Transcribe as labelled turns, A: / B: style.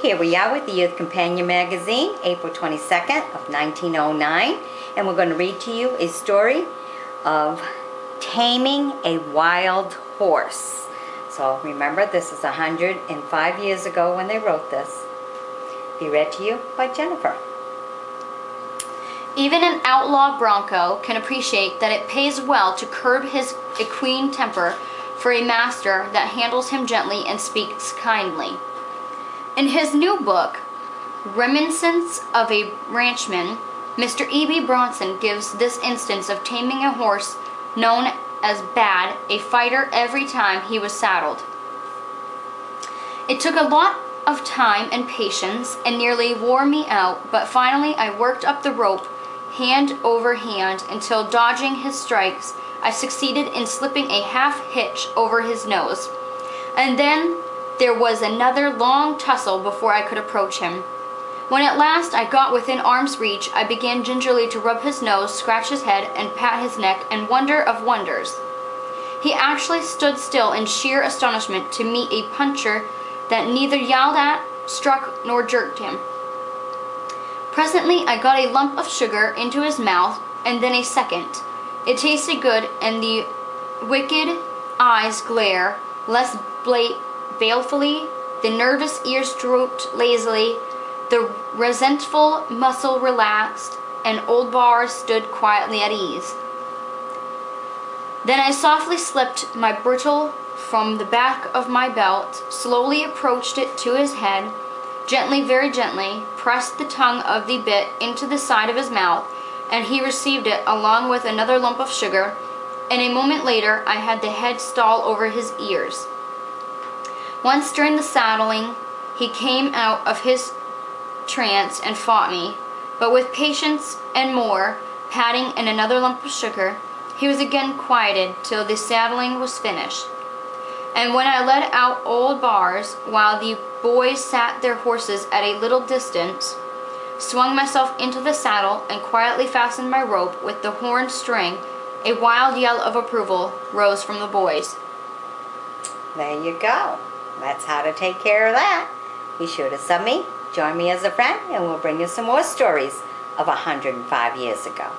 A: here we are with the Youth Companion magazine, April 22nd of 1909, and we're going to read to you a story of Taming a Wild Horse. So remember, this is 105 years ago when they wrote this. Be read to you by Jennifer.
B: Even an outlaw bronco can appreciate that it pays well to curb his equine temper for a master that handles him gently and speaks kindly. In his new book, Reminiscence of a Ranchman, Mr. E.B. Bronson gives this instance of taming a horse known as Bad a fighter every time he was saddled. It took a lot of time and patience and nearly wore me out, but finally I worked up the rope hand over hand until, dodging his strikes, I succeeded in slipping a half hitch over his nose. And then there was another long tussle before I could approach him. When at last I got within arm's reach, I began gingerly to rub his nose, scratch his head, and pat his neck, and wonder of wonders, he actually stood still in sheer astonishment to meet a puncher that neither yelled at, struck, nor jerked him. Presently I got a lump of sugar into his mouth, and then a second. It tasted good, and the wicked eyes glare less balefully, the nervous ears drooped lazily, the resentful muscle relaxed, and old bars stood quietly at ease. Then I softly slipped my bridle from the back of my belt, slowly approached it to his head, gently, very gently, pressed the tongue of the bit into the side of his mouth, and he received it along with another lump of sugar, and a moment later I had the head stall over his ears. Once during the saddling, he came out of his trance and fought me, but with patience and more patting and another lump of sugar, he was again quieted till the saddling was finished. And when I led out old bars, while the boys sat their horses at a little distance, swung myself into the saddle and quietly fastened my rope with the horn string, a wild yell of approval rose from the boys.
A: There you go. That's how to take care of that. Be sure to sub me, join me as a friend, and we'll bring you some more stories of 105 years ago.